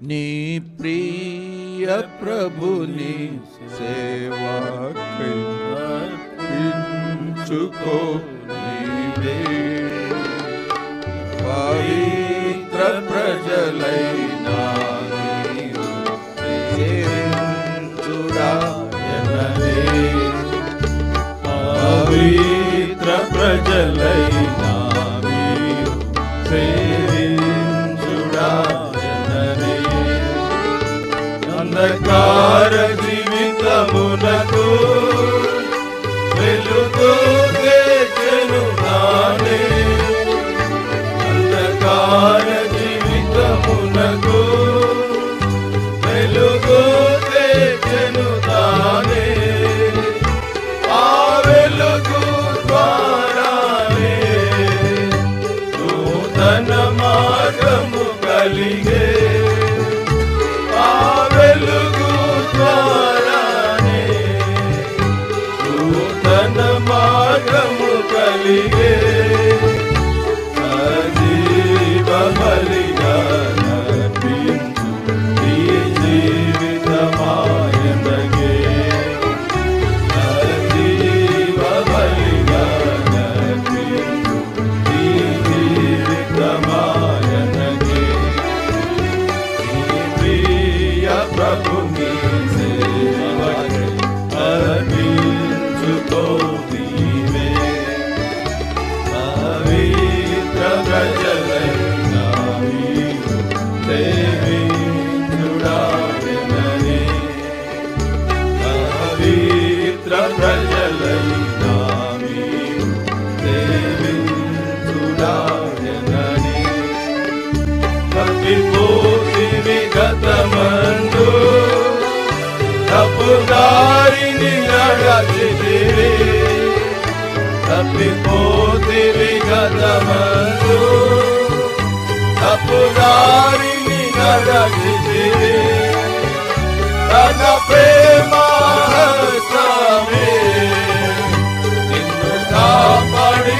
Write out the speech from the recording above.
నీ ప్రియ ప్రభుని సేవకై అర్పించుకో నీవే. పవిత్ర ప్రజలైనా నీవు సేవించుడాయననే. పవిత్ర ప్రజలైనా నీవు సేవించుడాయననే. అంధకార జీవితమునకు వెలుగు తెచ్చెను తానే. అంధకార జీవితమునకు వెలుగు తెచ్చెను తానే. ఆ వెలుగు ద్వారానే నూతన మార్గము కలిగే. ఆ వెలుగు ద్వారానే నూతన మార్గము కలిగే. సజీవ బలిగా నర్పించు ఈ జీవితమాయనగే. సజీవ బలిగా నర్పించు ఈ జీవితమాయనగే. నీ ప్రియ ప్రభుని సేవకై అర్పించుకో నీవే. పవిత్ర ప్రజలైనా నీవు సేవించుడాయననే. పవిత్ర ప్రజలైనా నీవు సేవించుడాయననే. తప్పిపోతివి గతమందు, తప్పుదారిని నడచితివి. తప్పిపోతివి గతమందు, తప్పుదారిని నడచితివి. తన ప్రేమ హస్తమే నిన్ను కాపాడి